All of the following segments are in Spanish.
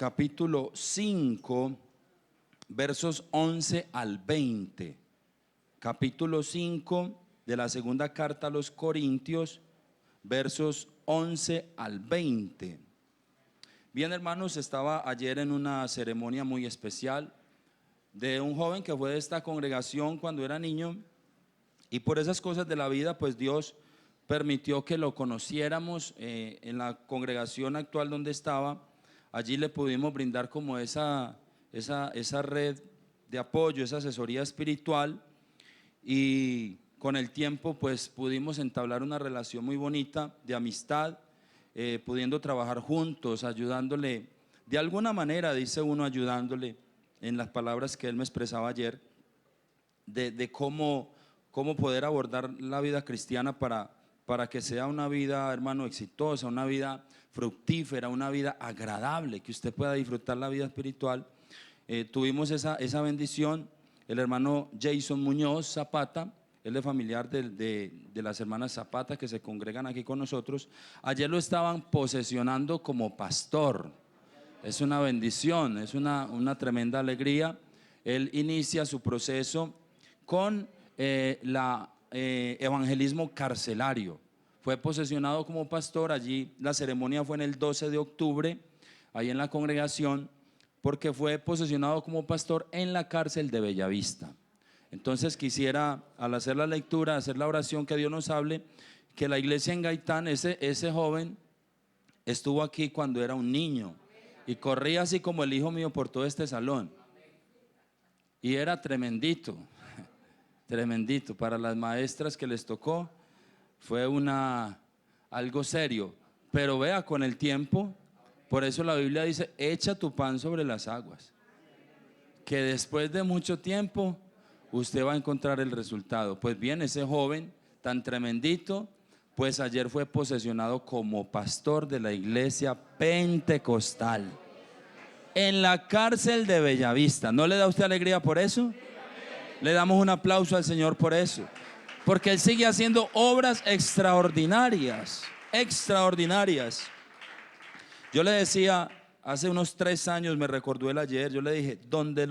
capítulo 5, versos 11 al 20. Capítulo 5 de la segunda carta a los Corintios, versos 11 al 20. Bien, hermanos, estaba ayer en una ceremonia muy especial de un joven que fue de esta congregación cuando era niño, y por esas cosas de la vida pues Dios permitió que lo conociéramos en la congregación actual donde estaba. Allí le pudimos brindar como esa red de apoyo, esa asesoría espiritual, y con el tiempo pues pudimos entablar una relación muy bonita de amistad, pudiendo trabajar juntos, ayudándole de alguna manera, dice uno, ayudándole en las palabras que él me expresaba ayer, de cómo poder abordar la vida cristiana para que sea una vida, hermano, exitosa, una vida fructífera, una vida agradable, que usted pueda disfrutar la vida espiritual. Tuvimos esa bendición. El hermano Jason Muñoz Zapata, él es familiar de las hermanas Zapata que se congregan aquí con nosotros. Ayer lo estaban posesionando como pastor. Es una bendición, es una tremenda alegría. Él inicia su proceso con evangelismo carcelario. Fue posesionado como pastor. Allí la ceremonia fue en el 12 de octubre, ahí en la congregación, porque fue posesionado como pastor en la cárcel de Bellavista. Entonces quisiera, al hacer la lectura, hacer la oración, que Dios nos hable, que la iglesia en Gaitán, ese joven estuvo aquí cuando era un niño y corría así como el hijo mío por todo este salón, y era tremendito, tremendito. Para las maestras que les tocó fue algo serio, pero vea, con el tiempo, por eso la Biblia dice: echa tu pan sobre las aguas, que después de mucho tiempo usted va a encontrar el resultado. Pues bien, ese joven tan tremendito, pues ayer fue posesionado como pastor de la iglesia pentecostal en la cárcel de Bellavista. ¿No le da usted alegría por eso? Le damos un aplauso al Señor por eso, porque Él sigue haciendo obras extraordinarias, extraordinarias. Yo le decía, hace unos 3 años, me recordó él ayer, yo le dije: donde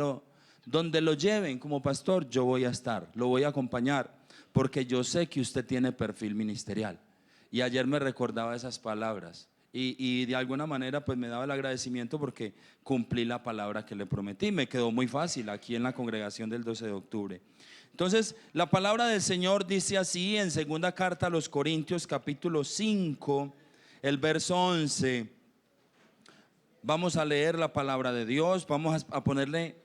lo lleven como pastor, yo voy a estar, lo voy a acompañar, porque yo sé que usted tiene perfil ministerial. Y ayer me recordaba esas palabras, y de alguna manera pues me daba el agradecimiento porque cumplí la palabra que le prometí. Me quedó muy fácil aquí en la congregación del 12 de octubre. Entonces la palabra del Señor dice así en segunda carta a los Corintios, capítulo 5, el verso 11. Vamos a leer la palabra de Dios, vamos a ponerle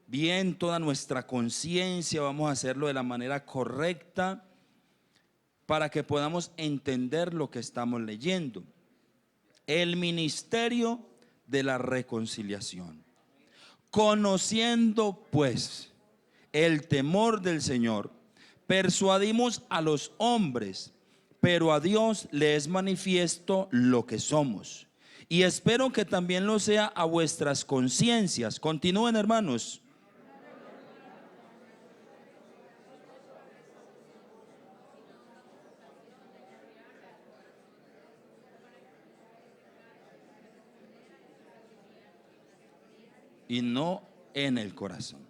bien toda nuestra conciencia, vamos a hacerlo de la manera correcta para que podamos entender lo que estamos leyendo. El ministerio de la reconciliación. Conociendo pues el temor del Señor, persuadimos a los hombres, pero a Dios le es manifiesto lo que somos. Y espero que también lo sea a vuestras conciencias. Continúen, hermanos. Y no en el corazón.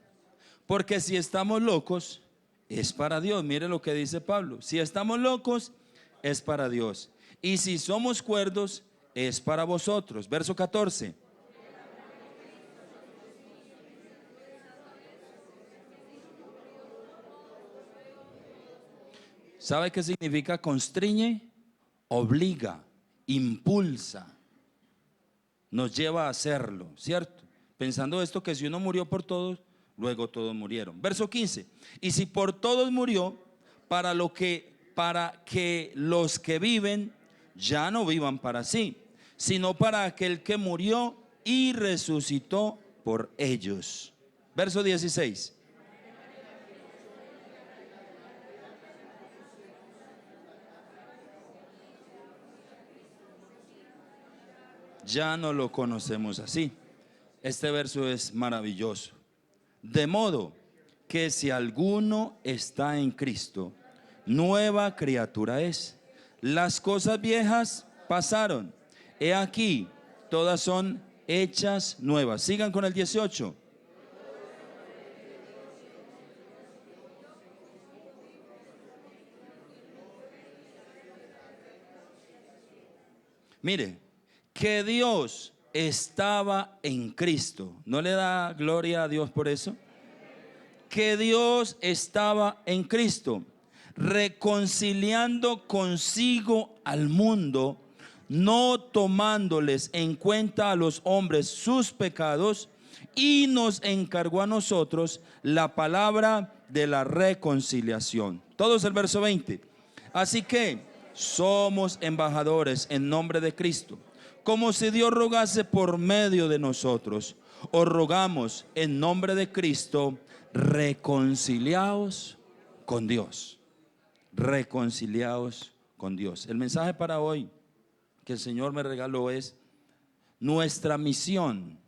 Porque si estamos locos, es para Dios. Mire lo que dice Pablo: si estamos locos, es para Dios. Y si somos cuerdos, es para vosotros. Verso 14. ¿Sabe qué significa constriñe? Obliga, impulsa, nos lleva a hacerlo, ¿cierto? Pensando esto, que si uno murió por todos, luego todos murieron. Verso 15. Y si por todos murió, para que los que viven ya no vivan para sí, sino para aquel que murió y resucitó por ellos. Verso 16. Ya no lo conocemos así. Este verso es maravilloso. De modo que si alguno está en Cristo, nueva criatura es. Las cosas viejas pasaron, he aquí, todas son hechas nuevas. Sigan con el 18. Mire, que Dios estaba en Cristo. ¿No le da gloria a Dios por eso? Que Dios estaba en Cristo, reconciliando consigo al mundo, no tomándoles en cuenta a los hombres sus pecados, y nos encargó a nosotros la palabra de la reconciliación. Todos el verso 20. Así que somos embajadores en nombre de Cristo, como si Dios rogase por medio de nosotros. Os rogamos en nombre de Cristo, reconciliaos con Dios. Reconciliaos con Dios. El mensaje para hoy que el Señor me regaló es: nuestra misión,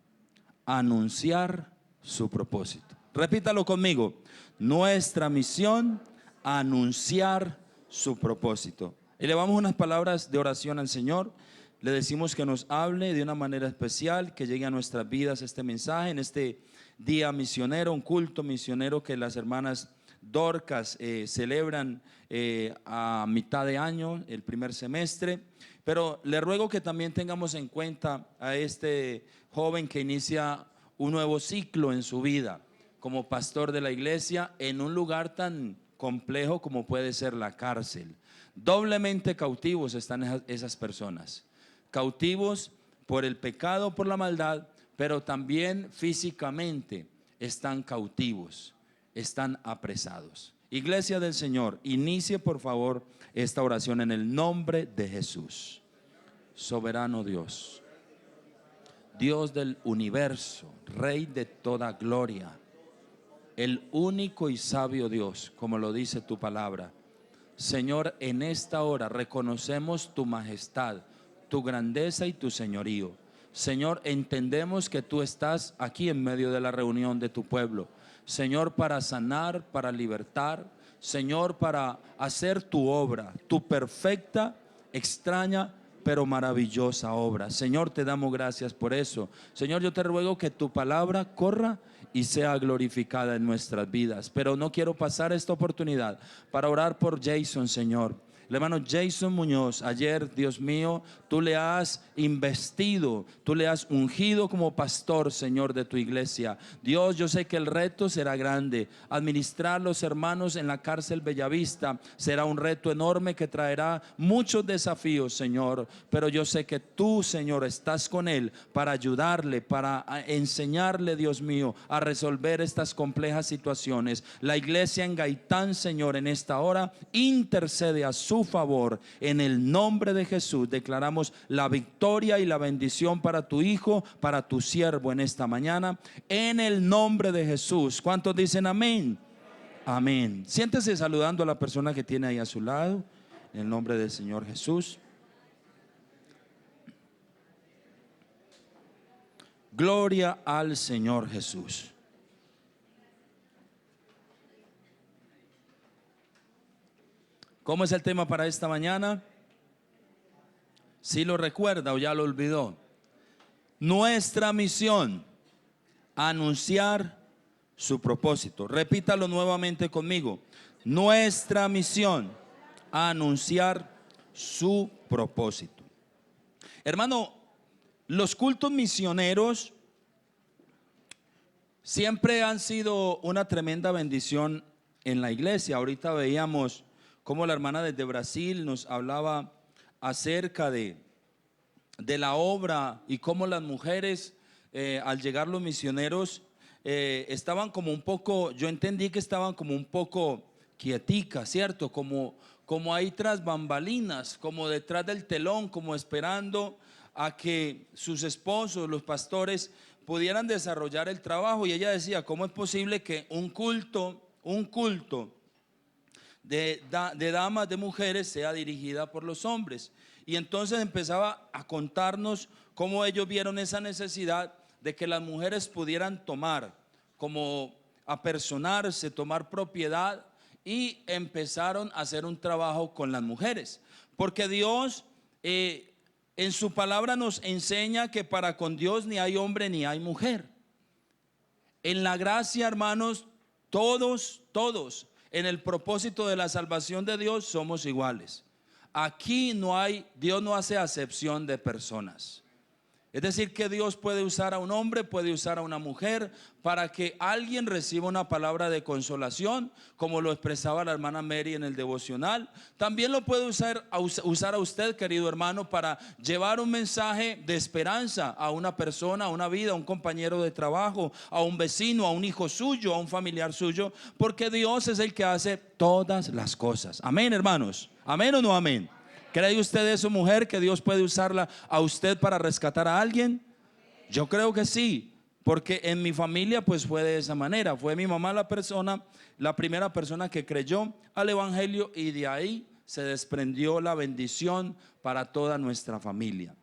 anunciar su propósito. Repítalo conmigo: nuestra misión, anunciar su propósito. Y le damos unas palabras de oración al Señor. Le decimos que nos hable de una manera especial, que llegue a nuestras vidas este mensaje en este día misionero, un culto misionero que las hermanas Dorcas celebran a mitad de año, el primer semestre. Pero le ruego que también tengamos en cuenta a este joven que inicia un nuevo ciclo en su vida como pastor de la iglesia en un lugar tan complejo como puede ser la cárcel. Doblemente cautivos están esas personas, cautivos por el pecado, por la maldad, pero también físicamente están cautivos, están apresados. Iglesia del Señor, inicie por favor esta oración en el nombre de Jesús. Soberano Dios, Dios del universo, Rey de toda gloria, el único y sabio Dios, como lo dice tu palabra. Señor, en esta hora reconocemos tu majestad, tu grandeza y tu señorío. Señor, entendemos que tú estás aquí en medio de la reunión de tu pueblo, Señor, para sanar, para libertar, Señor, para hacer tu obra, tu perfecta, extraña, pero maravillosa obra. Señor, te damos gracias por eso. Señor, yo te ruego que tu palabra corra y sea glorificada en nuestras vidas. Pero no quiero pasar esta oportunidad para orar por Jason, Señor. El hermano Jason Muñoz, ayer, Dios mío, tú le has investido, tú le has ungido como pastor, Señor, de tu iglesia. Dios, yo sé que el reto será grande. Administrar los hermanos en la cárcel Bellavista será un reto enorme que traerá muchos desafíos, Señor. Pero yo sé que tú, Señor, estás con él para ayudarle, para enseñarle, Dios mío, a resolver estas complejas situaciones. La iglesia en Gaitán, Señor, en esta hora intercede a su favor. En el nombre de Jesús declaramos la victoria y la bendición para tu hijo, para tu siervo en esta mañana, en el nombre de Jesús. ¿Cuántos dicen amén? Amén. Siéntese saludando a la persona que tiene ahí a su lado, en el nombre del Señor Jesús. Gloria al Señor Jesús. ¿Cómo es el tema para esta mañana? ¿Sí lo recuerda o ya lo olvidó? Nuestra misión, anunciar su propósito. Repítalo nuevamente conmigo. Nuestra misión, anunciar su propósito. Hermano, los cultos misioneros siempre han sido una tremenda bendición en la iglesia. Ahorita veíamos cómo la hermana desde Brasil nos hablaba acerca de la obra y cómo las mujeres al llegar los misioneros estaban como un poco, yo entendí que estaban como un poco quieticas, ¿cierto? Como ahí tras bambalinas, como detrás del telón, como esperando a que sus esposos, los pastores, pudieran desarrollar el trabajo. Y ella decía, ¿cómo es posible que un culto de damas, de mujeres, sea dirigida por los hombres? Y entonces empezaba a contarnos cómo ellos vieron esa necesidad de que las mujeres pudieran tomar, como apersonarse, tomar propiedad, y empezaron a hacer un trabajo con las mujeres, porque Dios en su palabra nos enseña que para con Dios ni hay hombre ni hay mujer. En la gracia, hermanos, todos, en el propósito de la salvación de Dios somos iguales. Aquí Dios no hace acepción de personas. Es decir, que Dios puede usar a un hombre, puede usar a una mujer para que alguien reciba una palabra de consolación, como lo expresaba la hermana Mary en el devocional. También lo puede usar a usted, querido hermano, para llevar un mensaje de esperanza a una persona, a una vida, a un compañero de trabajo, a un vecino, a un hijo suyo, a un familiar suyo, porque Dios es el que hace todas las cosas. Amén, hermanos. Amén o no amén. ¿Cree usted eso, mujer, que Dios puede usarla a usted para rescatar a alguien? Yo creo que sí, porque en mi familia pues fue de esa manera. Fue mi mamá la primera persona que creyó al evangelio, y de ahí se desprendió la bendición para toda nuestra familia.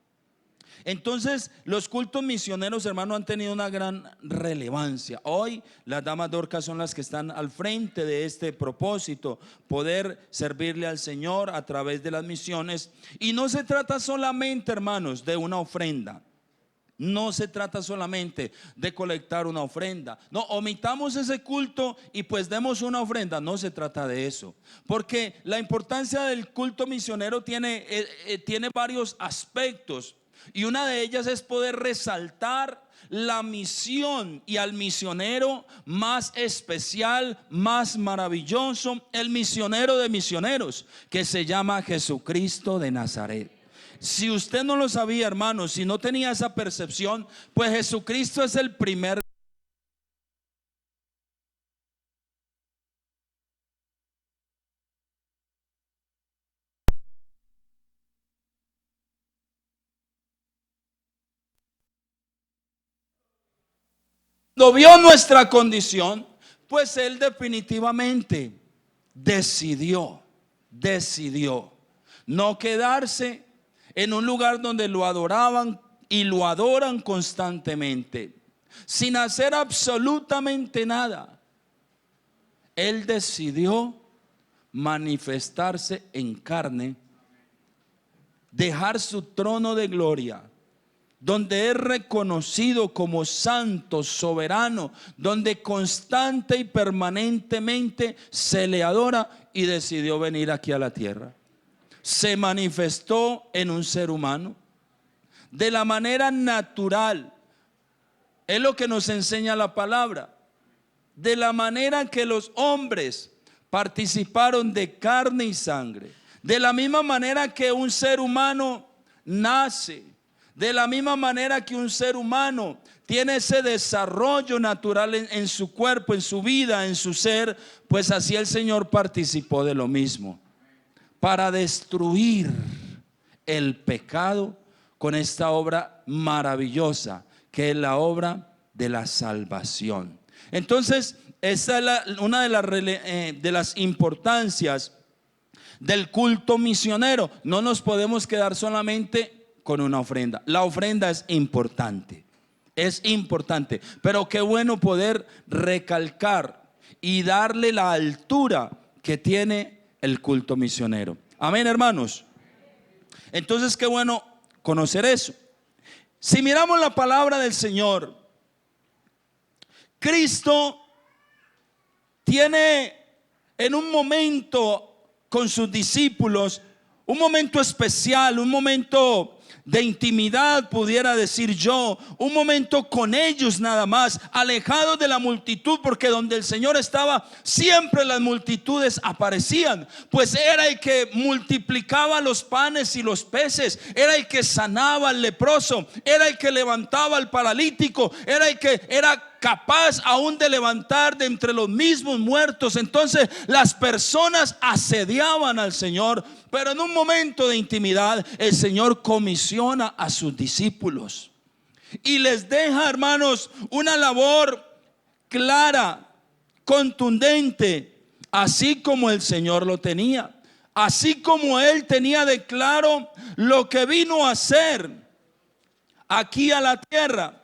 Entonces, los cultos misioneros, hermano, han tenido una gran relevancia. Hoy las damas Dorcas son las que están al frente de este propósito, poder servirle al Señor a través de las misiones. Y no se trata solamente, hermanos, de una ofrenda. No se trata solamente de colectar una ofrenda. No, omitamos ese culto y pues demos una ofrenda. No se trata de eso, porque la importancia del culto misionero tiene varios aspectos. Y una de ellas es poder resaltar la misión y al misionero más especial, más maravilloso, el misionero de misioneros, que se llama Jesucristo de Nazaret. Si usted no lo sabía, hermano, si no tenía esa percepción, pues Jesucristo es el primer. Cuando vio nuestra condición, pues Él definitivamente decidió no quedarse en un lugar donde lo adoraban y lo adoran constantemente, sin hacer absolutamente nada. Él decidió manifestarse en carne, dejar su trono de gloria, donde es reconocido como santo, soberano, donde constante y permanentemente se le adora, y decidió venir aquí a la tierra. Se manifestó en un ser humano de la manera natural. Es lo que nos enseña la palabra. De la manera que los hombres participaron de carne y sangre, de la misma manera que un ser humano nace, de la misma manera que un ser humano tiene ese desarrollo natural en su cuerpo, en su vida, en su ser, pues así el Señor participó de lo mismo, para destruir el pecado con esta obra maravillosa, que es la obra de la salvación. Entonces, esa es una de las importancias del culto misionero. No nos podemos quedar solamente con una ofrenda. La ofrenda es importante, pero qué bueno poder recalcar y darle la altura que tiene el culto misionero. Amén, hermanos. Entonces, qué bueno conocer eso. Si miramos la palabra del Señor, Cristo tiene en un momento con sus discípulos, un momento especial, un momento de intimidad, pudiera decir yo, un momento con ellos nada más, alejados de la multitud, porque donde el Señor estaba siempre las multitudes aparecían, pues era el que multiplicaba los panes y los peces, era el que sanaba al leproso, era el que levantaba al paralítico, era el que era capaz aún de levantar de entre los mismos muertos. Entonces las personas asediaban al Señor, pero en un momento de intimidad el Señor comisiona a sus discípulos y les deja, hermanos, una labor clara, contundente, así como el Señor lo tenía, así como Él tenía de claro lo que vino a hacer aquí a la tierra.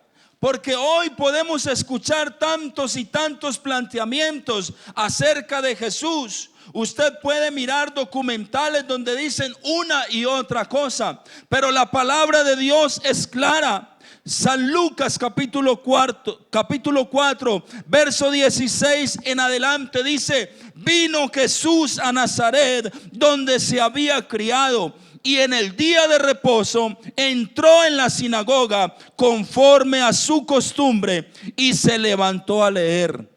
Porque hoy podemos escuchar tantos y tantos planteamientos acerca de Jesús. Usted puede mirar documentales donde dicen una y otra cosa, pero la palabra de Dios es clara. San Lucas capítulo 4, verso 16 en adelante dice: vino Jesús a Nazaret, donde se había criado, y en el día de reposo entró en la sinagoga conforme a su costumbre y se levantó a leer.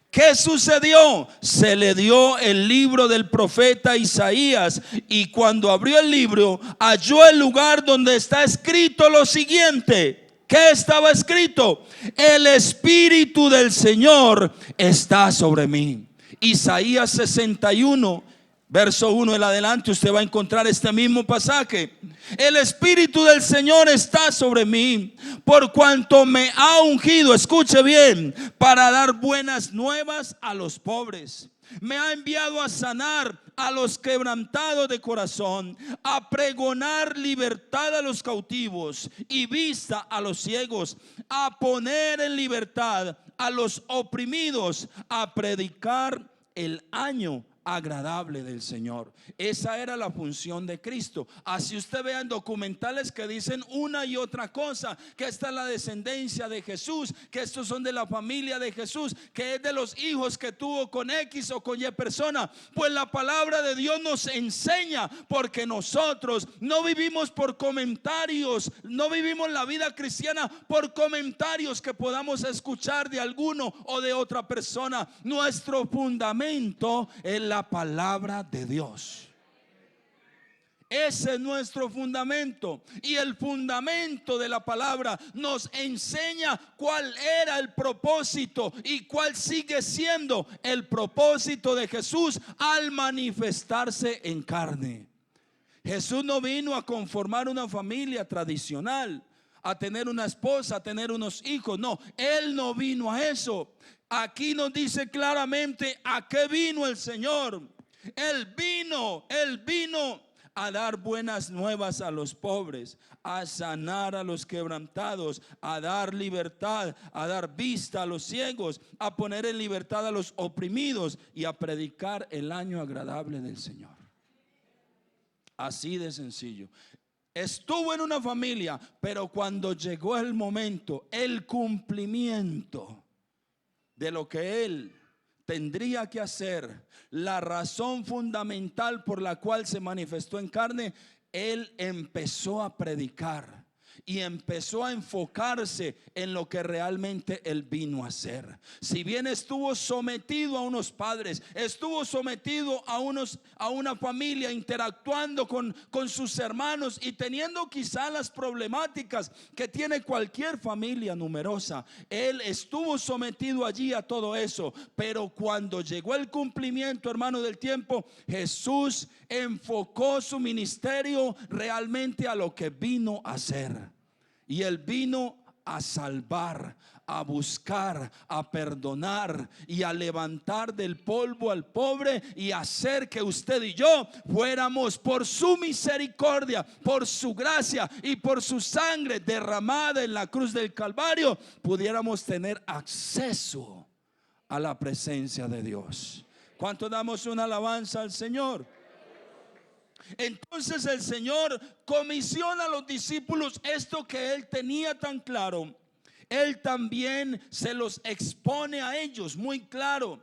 ¿Qué sucedió? Se le dio el libro del profeta Isaías, y cuando abrió el libro halló el lugar donde está escrito lo siguiente. ¿Qué estaba escrito? El Espíritu del Señor está sobre mí. Isaías 61, verso 1 en adelante, usted va a encontrar este mismo pasaje. El Espíritu del Señor está sobre mí, por cuanto me ha ungido, escuche bien, para dar buenas nuevas a los pobres. Me ha enviado a sanar a los quebrantados de corazón, a pregonar libertad a los cautivos y vista a los ciegos, a poner en libertad a los oprimidos, a predicar el año agradable del Señor. Esa era la función de Cristo. Así usted vea en documentales que dicen una y otra cosa, que esta es la descendencia de Jesús, que estos son de la familia de Jesús, que es de los hijos que tuvo con X o con Y persona. Pues la palabra de Dios nos enseña, porque nosotros no vivimos por comentarios, no vivimos la vida cristiana por comentarios que podamos escuchar de alguno o de otra persona. Nuestro fundamento es la palabra de Dios. Ese es nuestro fundamento, y el fundamento de la palabra nos enseña cuál era el propósito y cuál sigue siendo el propósito de Jesús al manifestarse en carne. Jesús no vino a conformar una familia tradicional, a tener una esposa, a tener unos hijos. No, Él no vino a eso. Aquí nos dice claramente a qué vino el Señor. Él vino a dar buenas nuevas a los pobres, a sanar a los quebrantados, a dar libertad, a dar vista a los ciegos, a poner en libertad a los oprimidos y a predicar el año agradable del Señor. Así de sencillo. Estuvo en una familia, pero cuando llegó el momento, el cumplimiento de lo que él tendría que hacer, la razón fundamental por la cual se manifestó en carne, él empezó a predicar y empezó a enfocarse en lo que realmente él vino a hacer. Si bien estuvo sometido a unos padres, estuvo sometido a una familia, interactuando con sus hermanos y teniendo quizá las problemáticas que tiene cualquier familia numerosa, él estuvo sometido allí a todo eso. Pero cuando llegó el cumplimiento, hermano, del tiempo, Jesús enfocó su ministerio realmente a lo que vino a hacer. Y él vino a salvar, a buscar, a perdonar y a levantar del polvo al pobre, y hacer que usted y yo fuéramos, por su misericordia, por su gracia y por su sangre derramada en la cruz del Calvario, pudiéramos tener acceso a la presencia de Dios. ¿Cuánto damos una alabanza al Señor? Entonces el Señor comisiona a los discípulos esto que Él tenía tan claro. Él también se los expone a ellos muy claro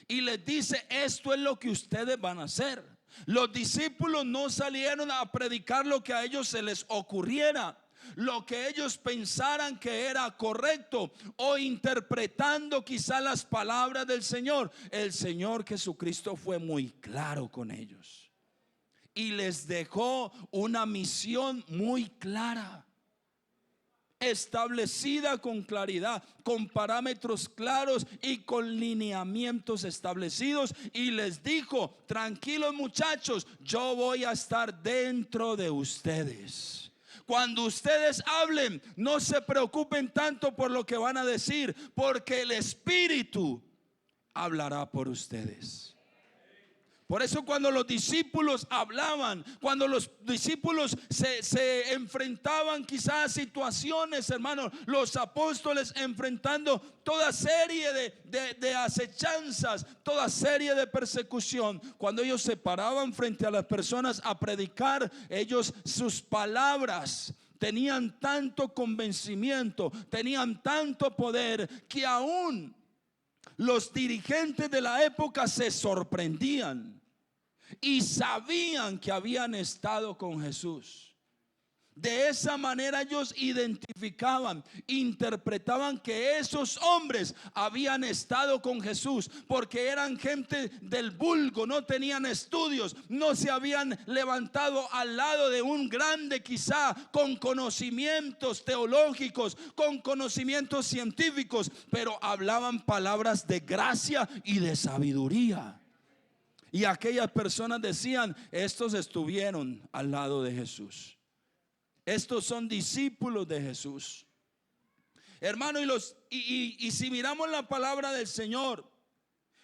y les dice: esto es lo que ustedes van a hacer. Los discípulos no salieron a predicar lo que a ellos se les ocurriera, lo que ellos pensaran que era correcto, o interpretando quizá las palabras del Señor. El Señor Jesucristo fue muy claro con ellos y les dejó una misión muy clara, establecida con claridad, con parámetros claros y con lineamientos establecidos. Y les dijo: tranquilos muchachos, yo voy a estar dentro de ustedes. Cuando ustedes hablen, no se preocupen tanto por lo que van a decir, porque el Espíritu hablará por ustedes. Por eso cuando los discípulos hablaban, cuando los discípulos se enfrentaban quizás a situaciones, hermanos, los apóstoles enfrentando toda serie de acechanzas, toda serie de persecución, cuando ellos se paraban frente a las personas a predicar, ellos, sus palabras tenían tanto convencimiento, tenían tanto poder, que aún los dirigentes de la época se sorprendían y sabían que habían estado con Jesús. De esa manera ellos identificaban, interpretaban que esos hombres habían estado con Jesús, porque eran gente del vulgo, no tenían estudios, no se habían levantado al lado de un grande quizá con conocimientos teológicos, con conocimientos científicos, pero hablaban palabras de gracia y de sabiduría. Y aquellas personas decían: estos estuvieron al lado de Jesús. Estos son discípulos de Jesús. Hermano, y si miramos la palabra del Señor,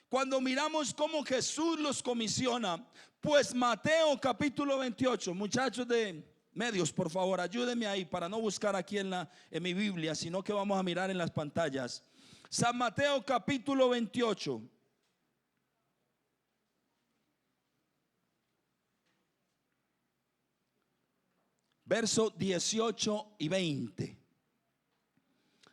cuando miramos cómo Jesús los comisiona, pues Mateo capítulo 28, muchachos de medios, por favor, ayúdenme ahí para no buscar aquí en mi Biblia, sino que vamos a mirar en las pantallas. San Mateo capítulo 28. Verso 18 y 20.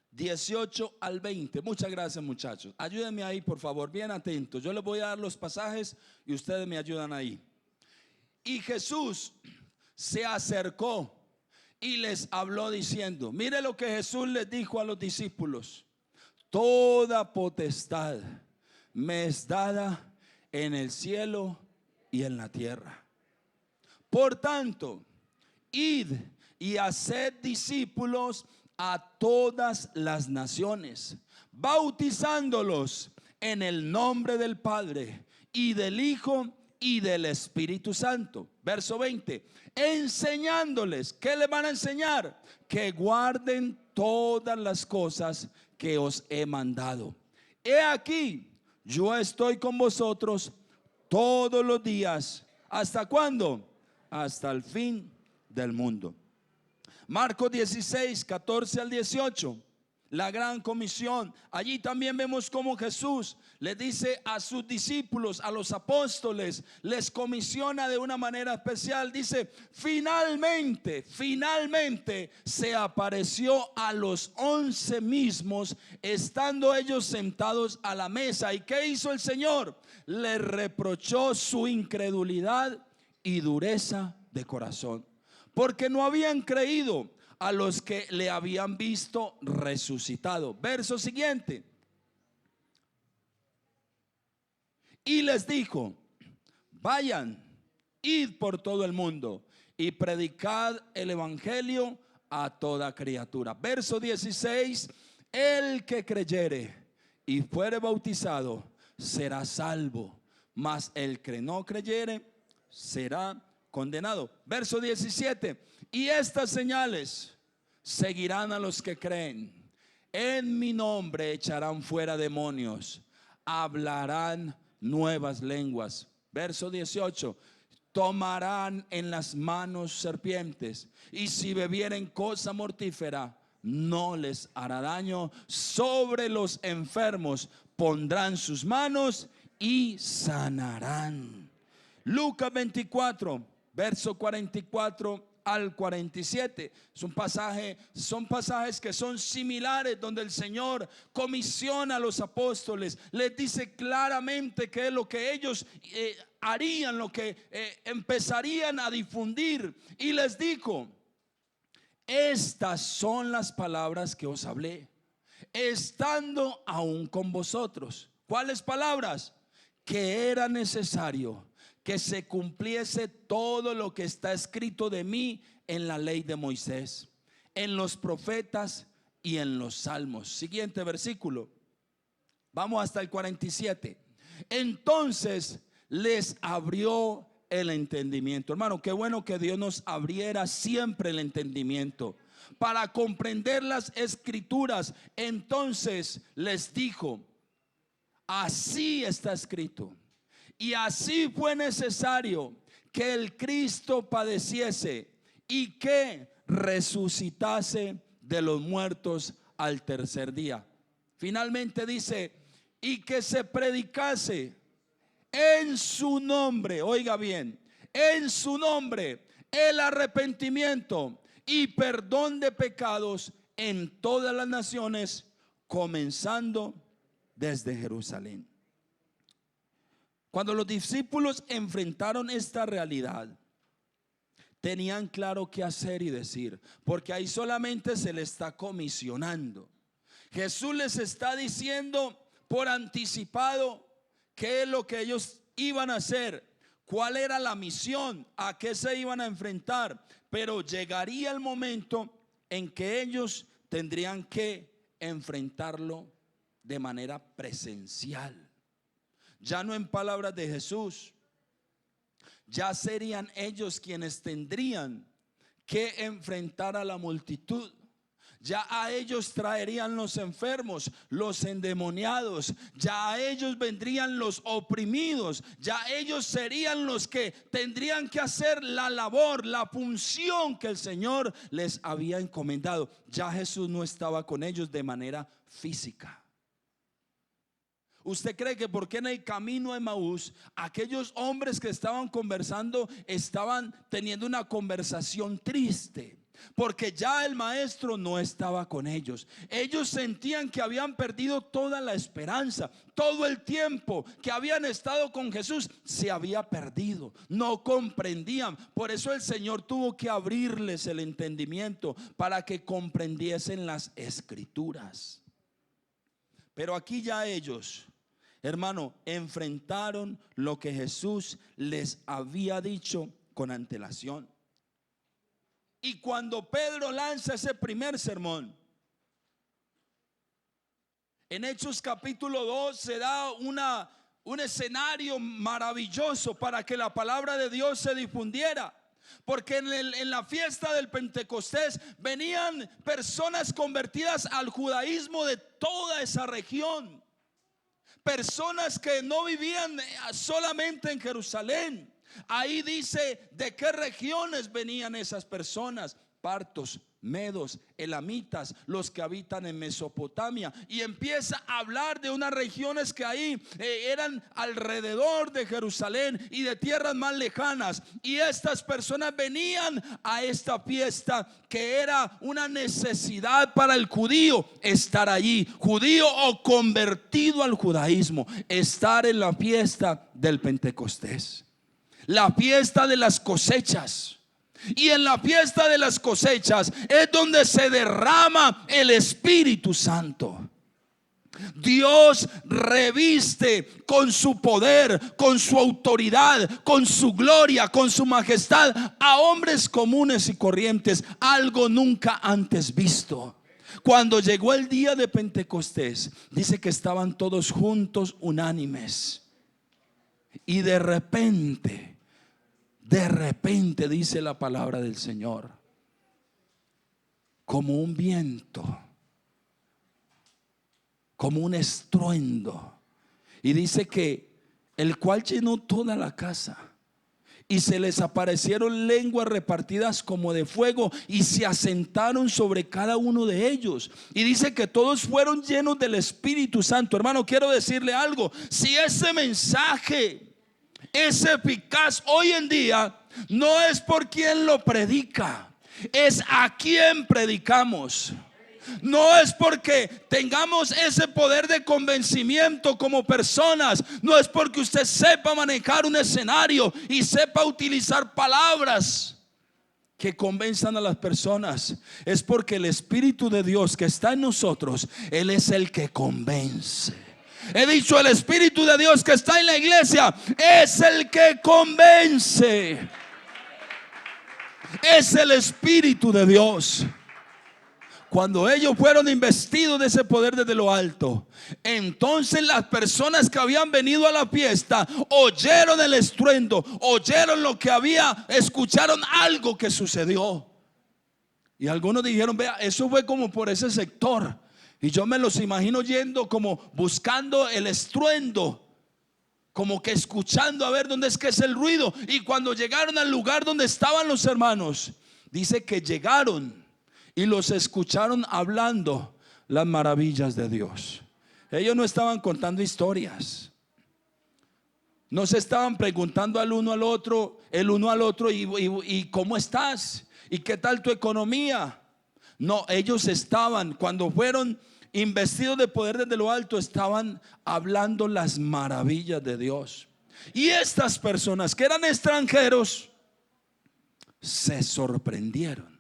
18 al 20. Muchas gracias, muchachos. Ayúdenme ahí, por favor, bien atentos. Yo les voy a dar los pasajes y ustedes me ayudan ahí. Y Jesús se acercó y les habló diciendo, mire lo que Jesús les dijo a los discípulos: toda potestad me es dada en el cielo y en la tierra. Por tanto, id y haced discípulos a todas las naciones, bautizándolos en el nombre del Padre y del Hijo y del Espíritu Santo. Verso 20, enseñándoles. ¿Qué les van a enseñar? Que guarden todas las cosas que os he mandado. He aquí, yo estoy con vosotros todos los días. ¿Hasta cuándo? Hasta el fin del mundo. Marcos 16, 14 al 18, la gran comisión. Allí también vemos cómo Jesús le dice a sus discípulos, a los apóstoles, les comisiona de una manera especial. Dice, finalmente se apareció a los 11 mismos, estando ellos sentados a la mesa. ¿Y qué hizo el Señor? Les reprochó su incredulidad y dureza de corazón, porque no habían creído a los que le habían visto resucitado. Verso siguiente. Y les dijo, vayan, id por todo el mundo y predicad el evangelio a toda criatura. Verso 16, el que creyere y fuere bautizado será salvo, mas el que no creyere será condenado. Verso 17, y estas señales seguirán a los que creen. En mi nombre echarán fuera demonios, hablarán nuevas lenguas. Verso 18, tomarán en las manos serpientes, y si bebieren cosa mortífera no les hará daño. Sobre los enfermos pondrán sus manos y sanarán. Lucas 24, verso 44 al 47. Son pasajes que son similares, donde el Señor comisiona a los apóstoles, les dice claramente qué es lo que ellos harían, lo que empezarían a difundir. Y les dijo, estas son las palabras que os hablé, estando aún con vosotros. ¿Cuáles palabras? Que era necesario que se cumpliese todo lo que está escrito de mí en la ley de Moisés, en los profetas y en los salmos. Siguiente versículo. Vamos hasta el 47. Entonces les abrió el entendimiento. Hermano, qué bueno que Dios nos abriera siempre el entendimiento para comprender las escrituras. Entonces les dijo, así está escrito. Y así fue necesario que el Cristo padeciese y que resucitase de los muertos al tercer día. Finalmente dice, y que se predicase en su nombre, oiga bien, en su nombre el arrepentimiento y perdón de pecados en todas las naciones, comenzando desde Jerusalén. Cuando los discípulos enfrentaron esta realidad, tenían claro qué hacer y decir, porque ahí solamente se les está comisionando. Jesús les está diciendo por anticipado qué es lo que ellos iban a hacer, cuál era la misión, a qué se iban a enfrentar, pero llegaría el momento en que ellos tendrían que enfrentarlo de manera presencial, ya no en palabras de Jesús. Ya serían ellos quienes tendrían que enfrentar a la multitud. Ya a ellos traerían los enfermos, los endemoniados. Ya a ellos vendrían los oprimidos. Ya ellos serían los que tendrían que hacer la labor, la función que el Señor les había encomendado. Ya Jesús no estaba con ellos de manera física. ¿Usted cree que porque en el camino a Emaús aquellos hombres que estaban conversando estaban teniendo una conversación triste? Porque ya el maestro no estaba con ellos. Ellos sentían que habían perdido toda la esperanza. Todo el tiempo que habían estado con Jesús se había perdido. No comprendían. Por eso el Señor tuvo que abrirles el entendimiento para que comprendiesen las escrituras. Pero aquí ya ellos, hermano, enfrentaron lo que Jesús les había dicho con antelación. Y cuando Pedro lanza ese primer sermón, en Hechos capítulo 2 se da un escenario maravilloso para que la palabra de Dios se difundiera. Porque en la fiesta del Pentecostés venían personas convertidas al judaísmo de toda esa región. Personas que no vivían solamente en Jerusalén. Ahí dice de qué regiones venían esas personas: partos, medos, elamitas, los que habitan en Mesopotamia. Y empieza a hablar de unas regiones que ahí eran alrededor de Jerusalén y de tierras más lejanas. Y estas personas venían a esta fiesta que era una necesidad para el judío, estar allí, judío o convertido al judaísmo, estar en la fiesta del Pentecostés, la fiesta de las cosechas. Y en la fiesta de las cosechas es donde se derrama el Espíritu Santo. Dios reviste con su poder, con su autoridad, con su gloria, con su majestad a hombres comunes y corrientes, algo nunca antes visto. Cuando llegó el día de Pentecostés, dice que estaban todos juntos, unánimes. Y de repente dice la palabra del Señor, como un viento, como un estruendo, y dice que el cual llenó toda la casa, y se les aparecieron lenguas repartidas como de fuego, y se asentaron sobre cada uno de ellos. Y dice que todos fueron llenos del Espíritu Santo. Hermano, quiero decirle algo: si ese mensaje es eficaz hoy en día, no es por quien lo predica, es a quien predicamos. No es porque tengamos ese poder de convencimiento como personas, no es porque usted sepa manejar un escenario y sepa utilizar palabras que convenzan a las personas. Es porque el Espíritu de Dios que está en nosotros, Él es el que convence. He dicho, el Espíritu de Dios que está en la iglesia es el que convence. Es el Espíritu de Dios. Cuando ellos fueron investidos de ese poder desde lo alto, entonces las personas que habían venido a la fiesta oyeron el estruendo, oyeron lo que había, escucharon algo que sucedió. Y algunos dijeron: vea, eso fue como por ese sector. Y yo me los imagino yendo como buscando el estruendo, como que escuchando a ver dónde es que es el ruido. Y cuando llegaron al lugar donde estaban los hermanos, dice que llegaron y los escucharon hablando las maravillas de Dios. Ellos no estaban contando historias, no se estaban preguntando el uno al otro y ¿cómo estás? ¿Y qué tal tu economía? No, ellos estaban, cuando fueron investidos de poder desde lo alto, estaban hablando las maravillas de Dios. Y estas personas que eran extranjeros se sorprendieron.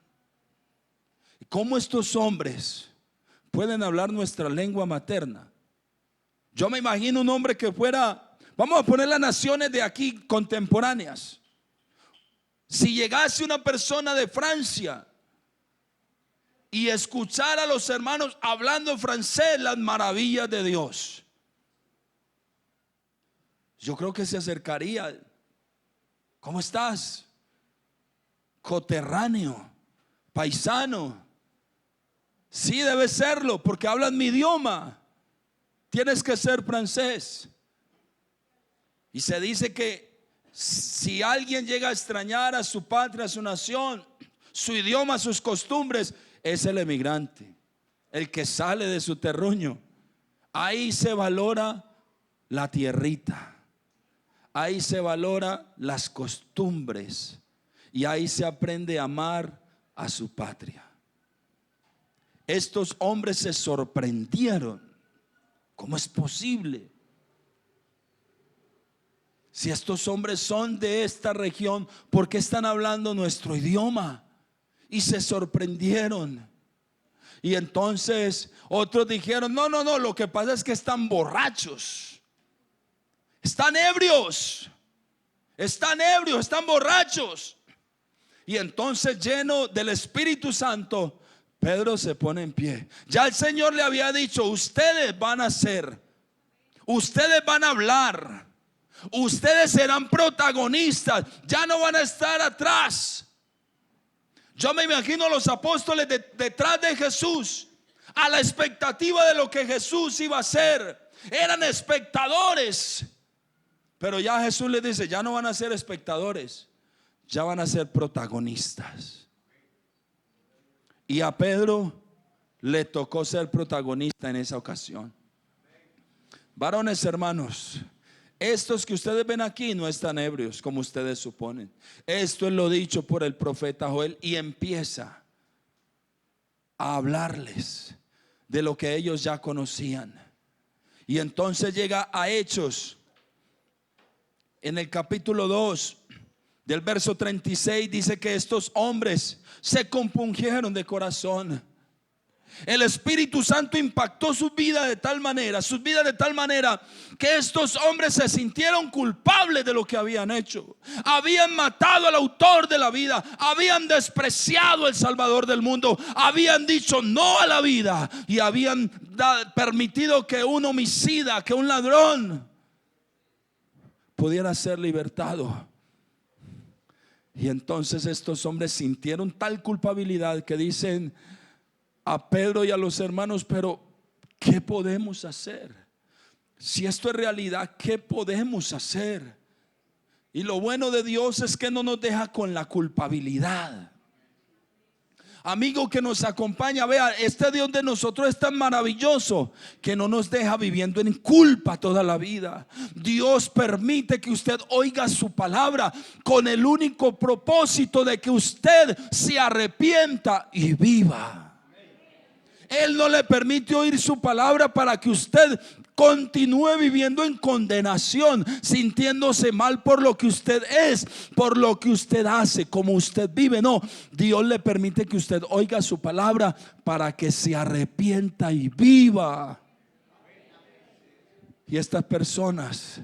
¿Cómo estos hombres pueden hablar nuestra lengua materna? Yo me imagino un hombre que fuera, vamos a poner las naciones de aquí contemporáneas. Si llegase una persona de Francia y escuchar a los hermanos hablando francés las maravillas de Dios, yo creo que se acercaría. ¿Cómo estás? Coterráneo, paisano. Sí, debe serlo porque hablan mi idioma. Tienes que ser francés. Y se dice que si alguien llega a extrañar a su patria, a su nación, su idioma, sus costumbres, es el emigrante, el que sale de su terruño. Ahí se valora la tierrita, ahí se valora las costumbres y ahí se aprende a amar a su patria. Estos hombres se sorprendieron. ¿Cómo es posible? Si estos hombres son de esta región, ¿por qué están hablando nuestro idioma? Y se sorprendieron. Y entonces otros dijeron: no, lo que pasa es que están borrachos, están ebrios, están borrachos. Y entonces, lleno del Espíritu Santo, Pedro se pone en pie. Ya el Señor le había dicho: ustedes van a hacer, ustedes van a hablar, ustedes serán protagonistas, ya no van a estar atrás. Yo me imagino a los apóstoles detrás de Jesús, a la expectativa de lo que Jesús iba a hacer. Eran espectadores, pero ya Jesús les dice: ya no van a ser espectadores, ya van a ser protagonistas. Y a Pedro le tocó ser protagonista en esa ocasión. Varones, hermanos, estos que ustedes ven aquí no están ebrios como ustedes suponen. Esto es lo dicho por el profeta Joel, y empieza a hablarles de lo que ellos ya conocían. Y entonces llega a Hechos, en el capítulo 2, del verso 36, dice que estos hombres se compungieron de corazón. El Espíritu Santo impactó sus vidas de tal manera, que estos hombres se sintieron culpables de lo que habían hecho. Habían matado al autor de la vida, habían despreciado al Salvador del mundo, habían dicho no a la vida y habían permitido que un homicida, que un ladrón pudiera ser libertado. Y entonces estos hombres sintieron tal culpabilidad que dicen a Pedro y a los hermanos: pero ¿qué podemos hacer? Si esto es realidad, ¿qué podemos hacer? Y lo bueno de Dios es que no nos deja con la culpabilidad. Amigo que nos acompaña, vea, este Dios de nosotros es tan maravilloso que no nos deja viviendo en culpa toda la vida. Dios permite que usted oiga su palabra con el único propósito de que usted se arrepienta y viva. Él no le permite oír su palabra para que usted continúe viviendo en condenación, sintiéndose mal por lo que usted es, por lo que usted hace, como usted vive. No, Dios le permite que usted oiga su palabra para que se arrepienta y viva. Y estas personas,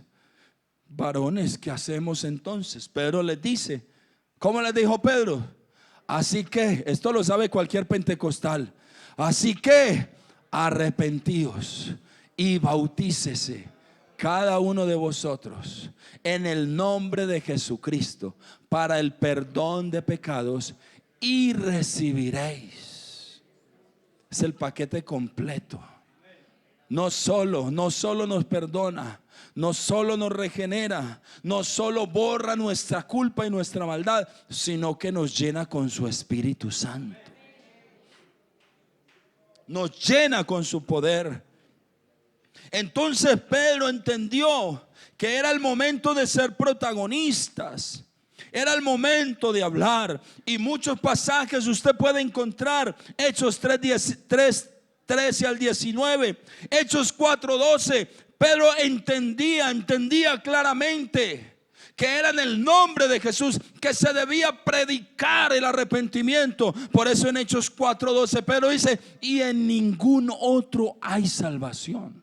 varones, ¿qué hacemos entonces? Pedro les dice, ¿cómo les dijo Pedro? Así que, esto lo sabe cualquier pentecostal, así que arrepentíos y bautícese cada uno de vosotros en el nombre de Jesucristo para el perdón de pecados y recibiréis. Es el paquete completo. no solo nos perdona, no solo nos regenera, no solo borra nuestra culpa y nuestra maldad, sino que nos llena con su Espíritu Santo. Nos llena con su poder. Entonces Pedro entendió que era el momento de ser protagonistas. Era el momento de hablar. Y muchos pasajes usted puede encontrar. Hechos 13 al 19, Hechos 4:12. Pedro entendía claramente que era en el nombre de Jesús que se debía predicar el arrepentimiento. Por eso en Hechos 4:12 Pedro dice: y en ningún otro hay salvación.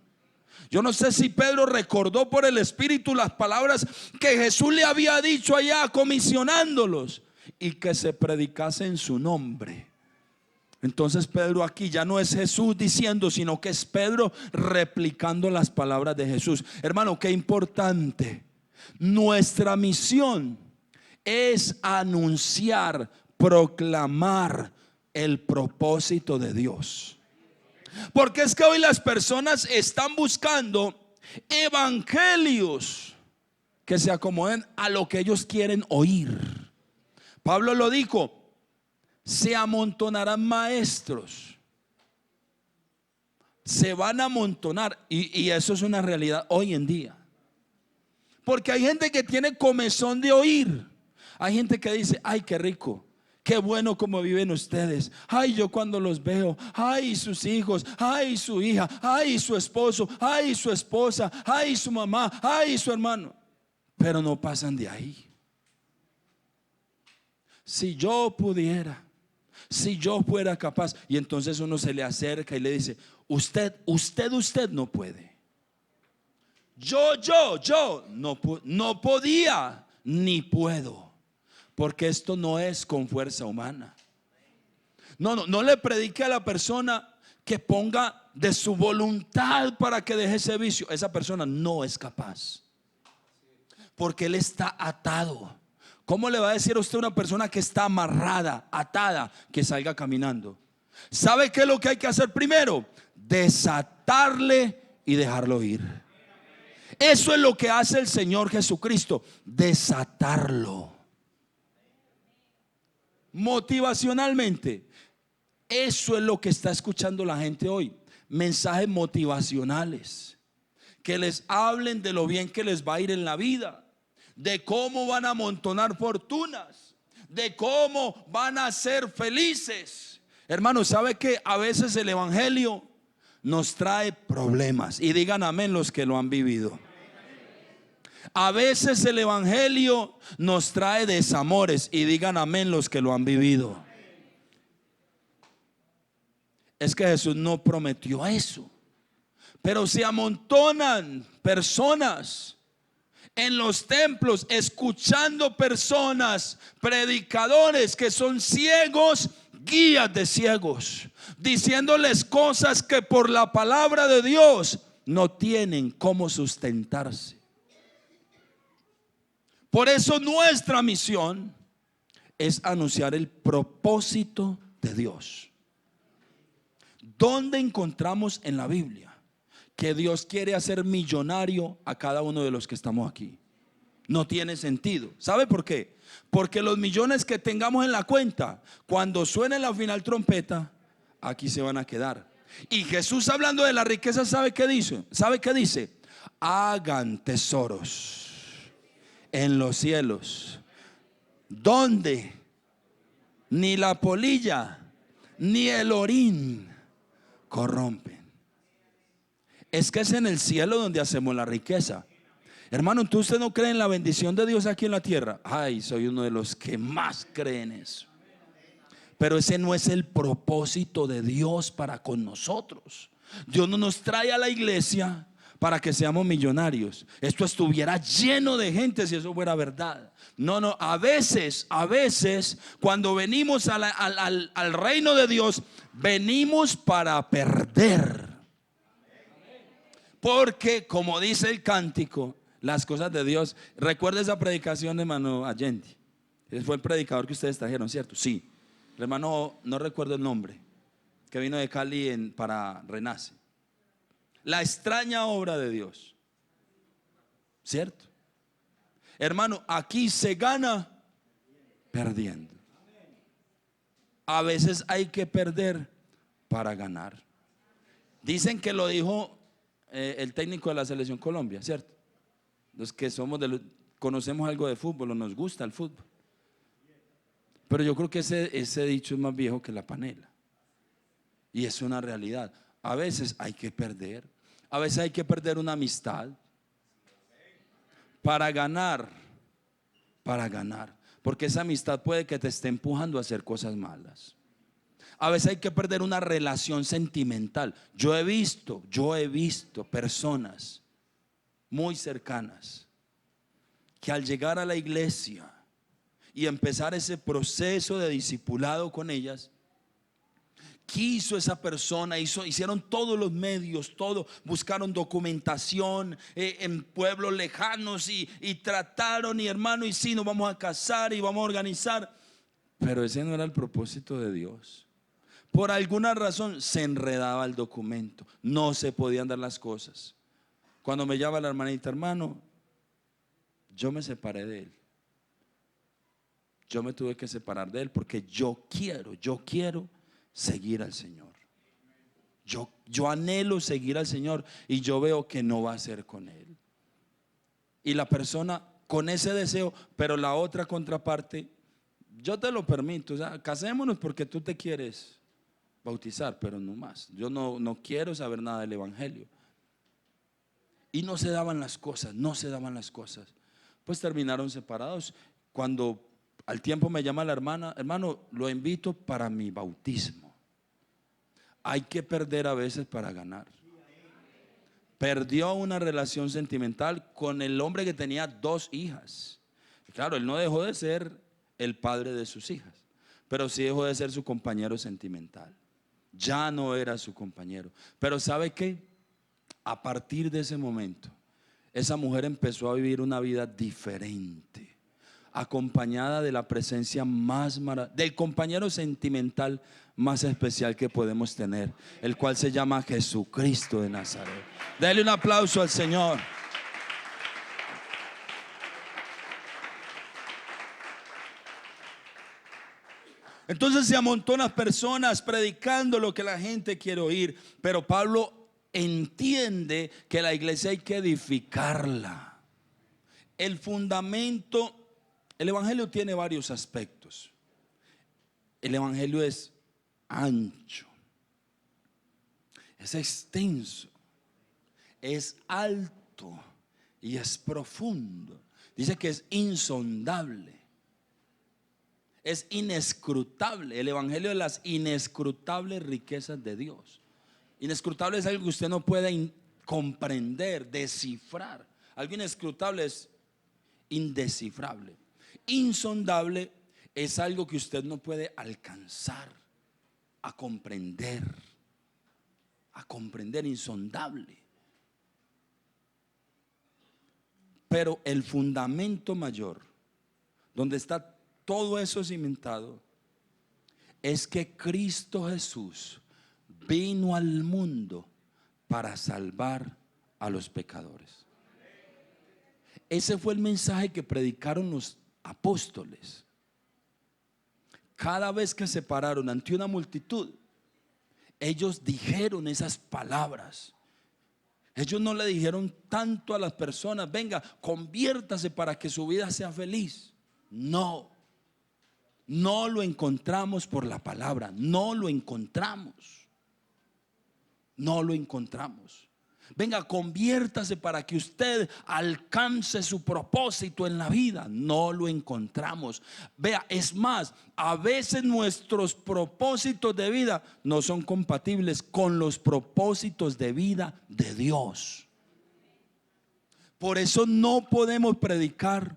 Yo no sé si Pedro recordó por el Espíritu las palabras que Jesús le había dicho allá comisionándolos, y que se predicase en su nombre. Entonces Pedro aquí ya no es Jesús diciendo, sino que es Pedro replicando las palabras de Jesús. Hermano, qué importante. Nuestra misión es anunciar, proclamar el propósito de Dios. Porque es que hoy las personas están buscando evangelios que se acomoden a lo que ellos quieren oír. Pablo lo dijo: se amontonarán maestros, se van a amontonar, y eso es una realidad hoy en día. Porque hay gente que tiene comezón de oír. Hay gente que dice: ay, qué rico, qué bueno como viven ustedes. Ay, yo cuando los veo, ay, sus hijos, ay, su hija, ay, su esposo, ay, su esposa, ay, su mamá, ay, su hermano. Pero no pasan de ahí. Si yo pudiera, si yo fuera capaz. Y entonces uno se le acerca y le dice: usted no puede. Yo no podía ni puedo. Porque esto no es con fuerza humana. No le predique a la persona que ponga de su voluntad para que deje ese vicio. Esa persona no es capaz, porque él está atado. ¿Cómo le va a decir a usted a una persona que está amarrada, atada, que salga caminando? ¿Sabe qué es lo que hay que hacer primero? Desatarle y dejarlo ir. Eso es lo que hace el Señor Jesucristo, desatarlo. Motivacionalmente, eso es lo que está escuchando la gente hoy. Mensajes motivacionales que les hablen de lo bien que les va a ir en la vida, de cómo van a amontonar fortunas, de cómo van a ser felices. Hermanos, ¿sabe que a veces el evangelio nos trae problemas? Y digan amén los que lo han vivido. A veces el evangelio nos trae desamores, y digan amén los que lo han vivido. Es que Jesús no prometió eso. Pero se amontonan personas en los templos escuchando personas, predicadores que son ciegos, guías de ciegos, diciéndoles cosas que por la palabra de Dios no tienen cómo sustentarse. Por eso nuestra misión es anunciar el propósito de Dios. ¿Dónde encontramos en la Biblia que Dios quiere hacer millonario a cada uno de los que estamos aquí? No tiene sentido. ¿Sabe por qué? Porque los millones que tengamos en la cuenta, cuando suene la final trompeta, aquí se van a quedar. Y Jesús, hablando de la riqueza, ¿sabe qué dice? ¿Sabe qué dice? Hagan tesoros en los cielos, donde ni la polilla ni el orín corrompen. Es que es en el cielo donde hacemos la riqueza. Hermano, ¿usted no cree en la bendición de Dios aquí en la tierra? Ay, soy uno de los que más creen eso. Pero ese no es el propósito de Dios para con nosotros. Dios no nos trae a la iglesia para que seamos millonarios. Esto estuviera lleno de gente si eso fuera verdad. No, a veces cuando venimos al reino de Dios, venimos para perder. Porque como dice el cántico, las cosas de Dios. Recuerda esa predicación de hermano Allende. Ese fue el predicador que ustedes trajeron, ¿cierto? Sí. El hermano, no recuerdo el nombre, que vino de Cali para Renace. La extraña obra de Dios. ¿Cierto? Hermano, aquí se gana perdiendo. A veces hay que perder para ganar. Dicen que lo dijo el técnico de la selección Colombia, ¿cierto? Los que conocemos algo de fútbol o nos gusta el fútbol. Pero yo creo que ese dicho es más viejo que la panela. Y es una realidad. A veces hay que perder. A veces hay que perder una amistad para ganar. Para ganar. Porque esa amistad puede que te esté empujando a hacer cosas malas. A veces hay que perder una relación sentimental. Yo he visto personas muy cercanas que al llegar a la iglesia y empezar ese proceso de discipulado con ellas, quiso esa persona, hicieron todos los medios, buscaron documentación en pueblos lejanos y trataron, y hermano, y sí, nos vamos a casar y vamos a organizar, pero ese no era el propósito de Dios. Por alguna razón se enredaba el documento, no se podían dar las cosas. Cuando me llama la hermanita, hermano, yo me separé de él. Yo me tuve que separar de él porque yo quiero seguir al Señor. Yo anhelo seguir al Señor y yo veo que no va a ser con él. Y la persona con ese deseo, pero la otra contraparte, yo te lo permito, o sea, casémonos porque tú te quieres bautizar, pero no más. Yo no quiero saber nada del evangelio. Y no se daban las cosas. Pues terminaron separados. Cuando al tiempo me llama la hermana, hermano, lo invito para mi bautismo. Hay que perder a veces para ganar. Perdió una relación sentimental con el hombre que tenía 2 hijas. Claro, él no dejó de ser el padre de sus hijas, pero sí dejó de ser su compañero sentimental. Ya no era su compañero. Pero ¿sabe qué? A partir de ese momento, esa mujer empezó a vivir una vida diferente, acompañada de la presencia del compañero sentimental más especial que podemos tener, el cual se llama Jesucristo de Nazaret. Dale un aplauso al Señor. Entonces se amontonan personas predicando lo que la gente quiere oír, pero Pablo entiende que la iglesia hay que edificarla. El fundamento, el evangelio tiene varios aspectos. El evangelio es ancho, es extenso, es alto y es profundo. Dice que es insondable. Es inescrutable. El evangelio de las inescrutables riquezas de Dios. Inescrutable es algo que usted no puede comprender, descifrar. Algo inescrutable es indescifrable. Insondable es algo que usted no puede alcanzar a comprender. Insondable. Pero el fundamento mayor, donde está todo eso cimentado, es que Cristo Jesús vino al mundo para salvar a los pecadores. Ese fue el mensaje que predicaron los apóstoles. Cada vez que se pararon ante una multitud, ellos dijeron esas palabras. Ellos no le dijeron tanto a las personas: venga, conviértase para que su vida sea feliz. No lo encontramos por la palabra. No lo encontramos. Venga, conviértase para que usted alcance su propósito en la vida. No lo encontramos. Vea, es más, a veces nuestros propósitos de vida no son compatibles con los propósitos de vida de Dios. Por eso no podemos predicar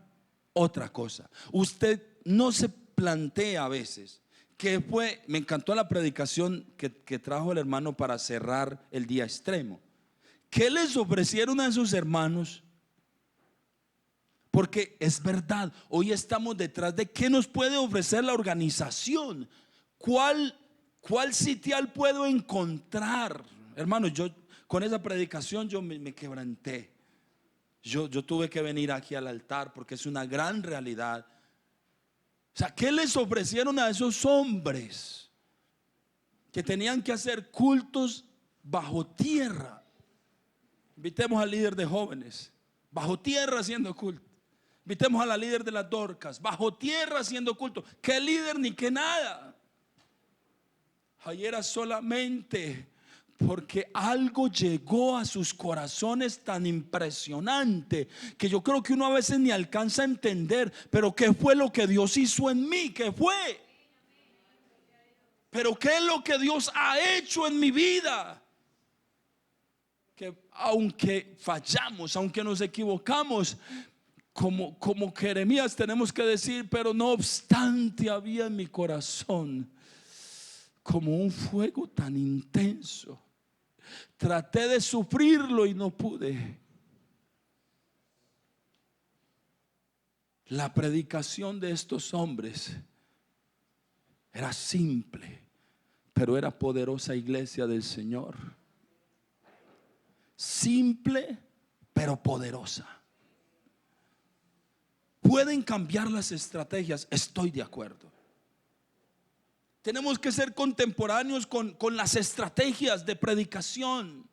otra cosa. Usted no se plantea a veces me encantó la predicación que trajo el hermano para cerrar el día extremo. ¿Qué les ofrecieron a esos hermanos? Porque es verdad, hoy estamos detrás de qué nos puede ofrecer la ¿Cuál sitial puedo encontrar? Hermanos, con esa predicación yo me quebranté. Yo tuve que venir aquí al altar porque es una gran realidad. O sea, ¿qué les ofrecieron a esos hombres que tenían que hacer cultos bajo tierra? Invitemos al líder de jóvenes, bajo tierra haciendo culto. Invitemos a la líder de las Dorcas, bajo tierra haciendo culto. ¿Qué líder ni qué nada? Ahí era solamente porque algo llegó a sus corazones tan impresionante que yo creo que uno a veces ni alcanza a entender. Pero ¿qué fue lo que Dios hizo en mí? ¿Qué fue? Pero ¿qué es lo que Dios ha hecho en mi vida? Que aunque fallamos, aunque nos equivocamos, como Jeremías tenemos que decir, pero no obstante había en mi corazón como un fuego tan intenso. Traté de sufrirlo y no pude. La predicación de estos hombres era simple, pero era poderosa, iglesia del Señor. Simple, pero poderosa. Pueden cambiar las estrategias, estoy de acuerdo. Tenemos que ser contemporáneos con las estrategias de predicación.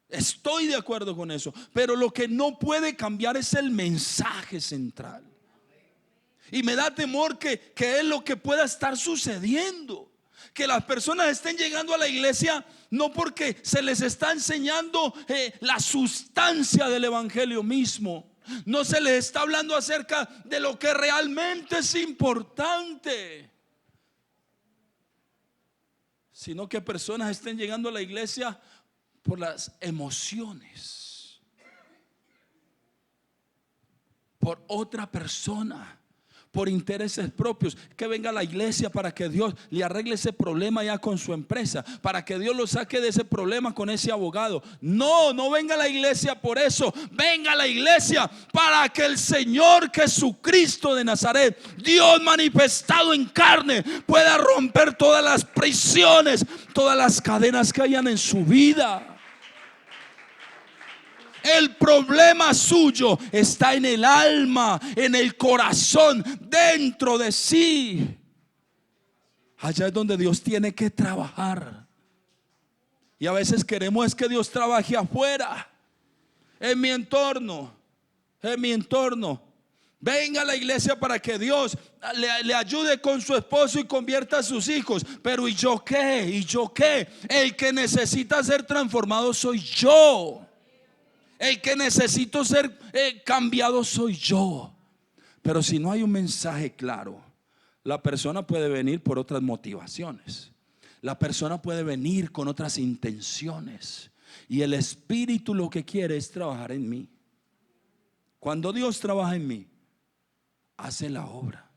Estoy de acuerdo con eso. Pero lo que no puede cambiar es el mensaje central. Y me da temor que es lo que pueda estar sucediendo. Que las personas estén llegando a la iglesia no porque se les está enseñando la sustancia del evangelio mismo. No se les está hablando acerca de lo que realmente es importante, sino que personas estén llegando a la iglesia por las emociones, por otra persona, por intereses propios. Que venga a la iglesia para que Dios le arregle ese problema ya con su empresa, para que Dios lo saque de ese problema con ese abogado. No venga a la iglesia por eso. Venga a la iglesia para que el Señor Jesucristo de Nazaret, Dios manifestado en carne, pueda romper todas las prisiones, todas las cadenas que hayan en su vida. El problema suyo está en el alma, en el corazón, dentro de sí. Allá es donde Dios tiene que trabajar. Y a veces queremos es que Dios trabaje afuera, en mi entorno, Venga a la iglesia para que Dios le ayude con su esposo y convierta a sus hijos. Pero ¿y yo qué? El que necesita ser transformado soy yo. El que necesito ser cambiado soy yo. Pero si no hay un mensaje claro, la persona puede venir por otras motivaciones. La persona puede venir con otras intenciones. Y el Espíritu lo que quiere es trabajar en mí. Cuando Dios trabaja en mí, hace la obra.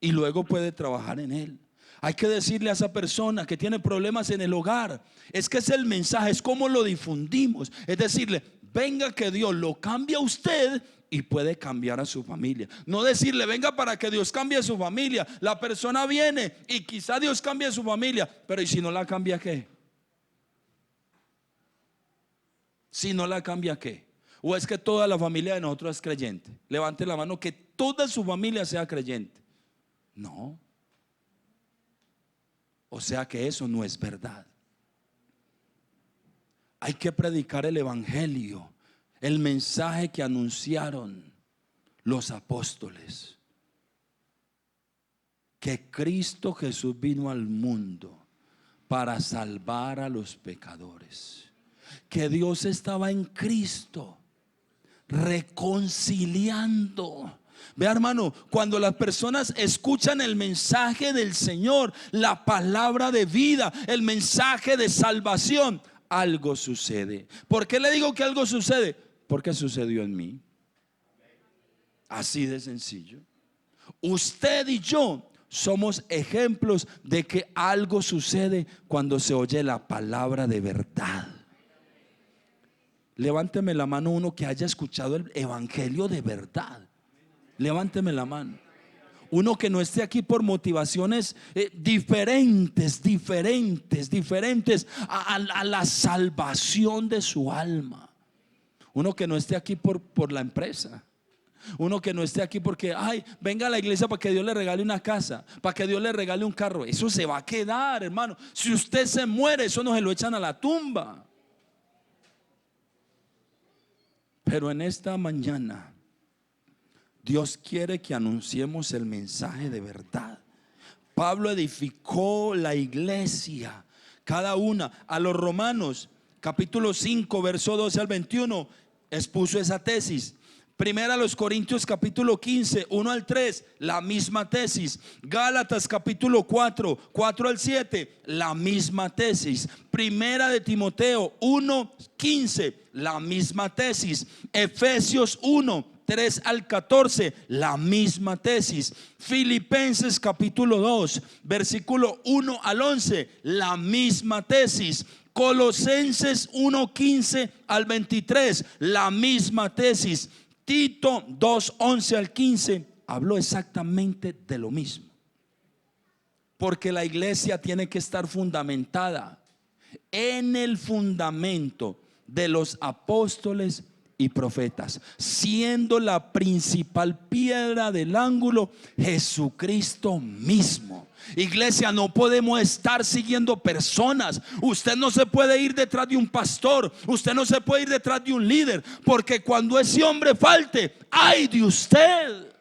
Y luego puede trabajar en él. Hay que decirle a esa persona que tiene problemas en el hogar, es que es el mensaje, es como lo difundimos. Es decirle, venga que Dios lo cambie a usted y puede cambiar a su familia. No decirle, venga para que Dios cambie a su familia. La persona viene y quizá Dios cambie a su familia, pero ¿y si no la cambia qué? Si no la cambia qué? ¿O es que toda la familia de nosotros es creyente? Levante la mano que toda su familia sea creyente. No. O sea que eso no es verdad. Hay que predicar el evangelio, el mensaje que anunciaron los apóstoles, que Cristo Jesús vino al mundo para salvar a los pecadores, que Dios estaba en Cristo reconciliando. Vea, hermano, cuando las personas escuchan el mensaje del Señor, la palabra de vida, el mensaje de salvación, algo sucede. ¿Por qué le digo que algo sucede? Porque sucedió en mí. Así de sencillo. Usted y yo somos ejemplos de que algo sucede cuando se oye la palabra de verdad. Levánteme la mano uno que haya escuchado el evangelio de verdad. Levánteme la mano. uno que no esté aquí por motivaciones diferentes a la salvación de su alma. Uno que no esté aquí por la empresa. Uno que no esté aquí porque, ay, venga a la iglesia para que Dios le regale una casa, para que Dios le regale un carro. Eso se va a quedar, hermano. Si usted se muere, eso no se lo echan a la tumba. Pero en esta mañana Dios quiere que anunciemos el mensaje de verdad. Pablo edificó la iglesia, cada una. A los Romanos capítulo 5 verso 12 al 21 expuso esa tesis. Primera a los Corintios capítulo 15 1 al 3, la misma tesis. Gálatas capítulo 4 4 al 7, la misma tesis. Primera de Timoteo 1 15, la misma tesis. Efesios 1 3 al 14, la misma tesis. Filipenses capítulo 2 versículo 1 al 11, la misma tesis. Colosenses 1 15 al 23, la misma tesis. Tito 2 11 al 15 habló exactamente de lo mismo. Porque la iglesia tiene que estar fundamentada en el fundamento de los apóstoles y profetas, siendo la principal piedra del ángulo Jesucristo mismo. Iglesia, no podemos estar siguiendo personas. Usted no se puede ir detrás de un pastor, usted no se puede ir detrás de un líder, porque cuando ese hombre falte, ay de usted.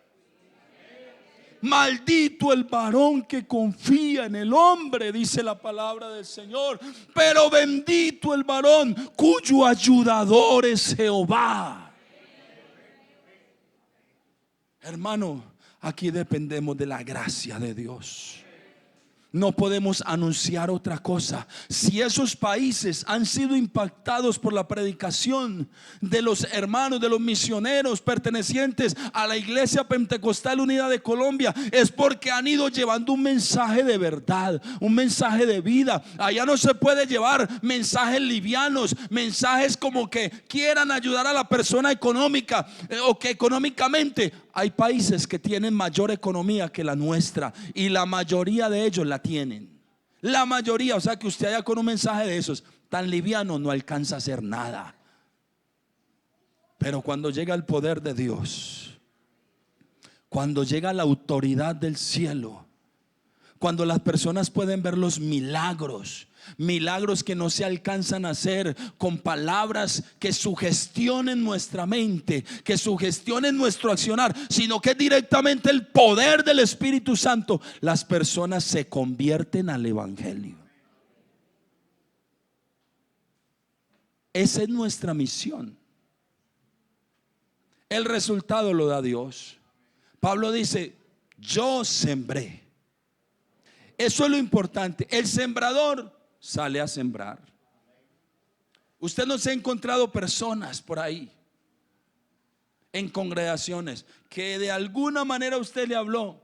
Maldito el varón que confía en el hombre, dice la palabra del Señor, pero bendito el varón cuyo ayudador es Jehová. Hermano, aquí dependemos de la gracia de Dios. No podemos anunciar otra cosa. Si esos países han sido impactados por la predicación de los hermanos, de los misioneros pertenecientes a la Iglesia Pentecostal Unida de Colombia, es porque han ido llevando un mensaje de verdad, un mensaje de vida. Allá no se puede llevar mensajes livianos, mensajes como que quieran ayudar a la persona económica o que económicamente. Hay países que tienen mayor economía que la nuestra y la mayoría de ellos la tienen. La mayoría, o sea que usted haya con un mensaje de esos tan liviano no alcanza a hacer nada. Pero cuando llega el poder de Dios, cuando llega la autoridad del cielo, cuando las personas pueden ver los milagros, milagros que no se alcanzan a hacer con palabras que sugestionen nuestra mente, que sugestionen nuestro accionar, sino que directamente el poder del Espíritu Santo, las personas se convierten al evangelio. Esa es nuestra misión. El resultado lo da Dios. Pablo dice: yo sembré. Eso es lo importante. El sembrador sale a sembrar. Usted no se ha encontrado personas por ahí en congregaciones que de alguna manera usted le habló,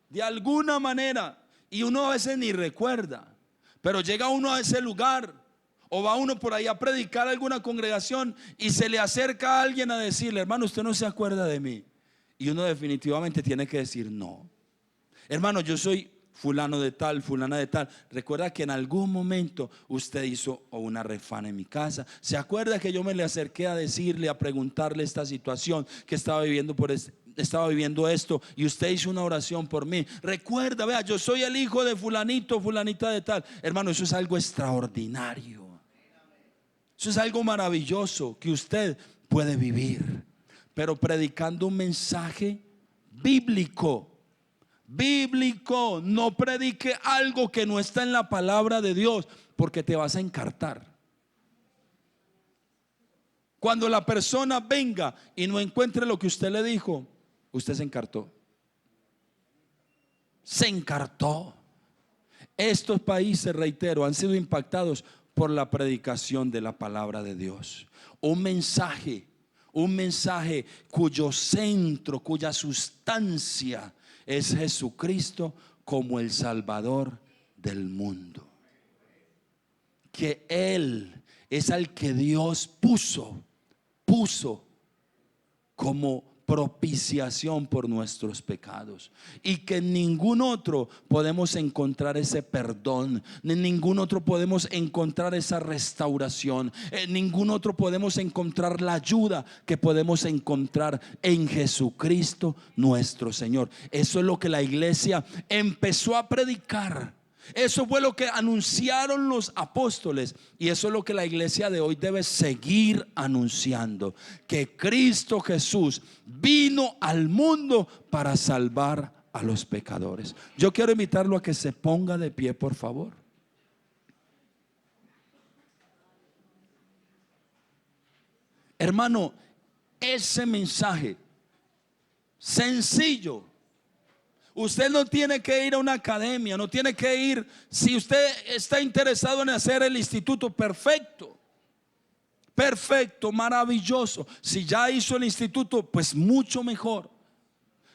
de alguna manera, y uno a veces ni recuerda, pero llega uno a ese lugar o va uno por ahí a predicar a alguna congregación y se le acerca a alguien a decirle: hermano, usted no se acuerda de mí. Y uno definitivamente tiene que decir: no, hermano, yo soy fulano de tal, fulana de tal. Recuerda que en algún momento usted hizo una refana en mi casa. ¿Se acuerda que yo me le acerqué a decirle, a preguntarle esta situación que estaba viviendo estaba viviendo esto y usted hizo una oración por mí? Recuerda, vea, yo soy el hijo de fulanito, fulanita de tal. Hermano, eso es algo extraordinario. Eso es algo maravilloso que usted puede vivir, pero predicando un mensaje bíblico. Bíblico, no predique algo que no está en la palabra de Dios, porque te vas a encartar. Cuando la persona venga y no encuentre lo que usted le dijo, usted se encartó. Se encartó. Estos países, reitero, han sido impactados por la predicación de la palabra de Dios. Un mensaje cuyo centro, cuya sustancia es Jesucristo como el Salvador del mundo. Que Él es al que Dios puso como propiciación por nuestros pecados, y que en ningún otro podemos encontrar ese perdón, en ningún otro podemos encontrar esa restauración, en ningún otro podemos encontrar la ayuda que podemos encontrar en Jesucristo nuestro Señor. Eso es lo que la iglesia empezó a predicar. Eso fue lo que anunciaron los apóstoles, y eso es lo que la iglesia de hoy debe seguir anunciando: que Cristo Jesús vino al mundo para salvar a los pecadores. Yo quiero invitarlo a que se ponga de pie, por favor. Hermano, ese mensaje sencillo, usted no tiene que ir a una academia, no tiene que ir. Si usted está interesado en hacer el instituto, perfecto, perfecto, maravilloso. Si ya hizo el instituto, pues mucho mejor.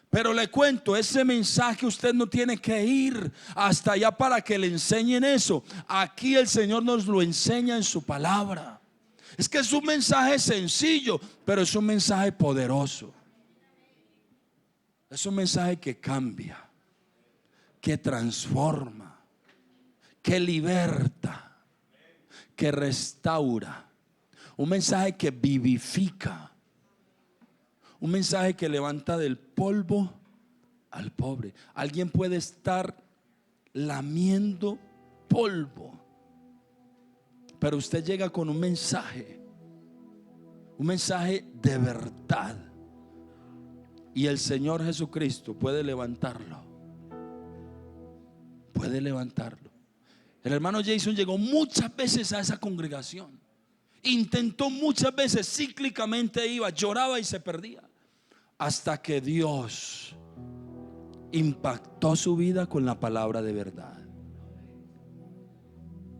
Pero le cuento, ese mensaje usted no tiene que ir hasta allá para que le enseñen eso. Aquí el Señor nos lo enseña en su palabra. Es que es un mensaje sencillo, pero es un mensaje poderoso. Es un mensaje que cambia, que transforma, que liberta, que restaura. Un mensaje que vivifica. Un mensaje que levanta del polvo al pobre. Alguien puede estar lamiendo polvo, pero usted llega con un mensaje de verdad, y el Señor Jesucristo puede levantarlo. Puede levantarlo. El hermano Jason llegó muchas veces a esa congregación. Intentó muchas veces, cíclicamente iba, lloraba y se perdía, hasta que Dios impactó su vida con la palabra de verdad.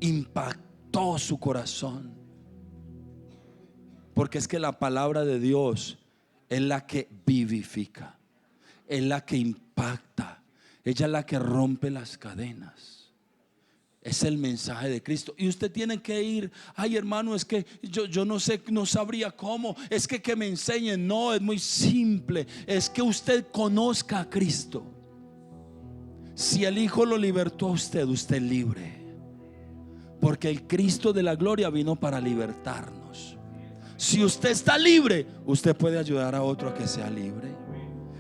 Impactó su corazón. Porque es que la palabra de Dios es la que vivifica, es la que impacta, ella es la que rompe las cadenas. Es el mensaje de Cristo. Y usted tiene que ir: ay, hermano, es que yo no sé, no sabría cómo. Es que me enseñen. No, es muy simple. Es que usted conozca a Cristo. Si el Hijo lo libertó a usted, usted es libre. Porque el Cristo de la gloria vino para libertarnos. Si usted está libre, usted puede ayudar a otro a que sea libre.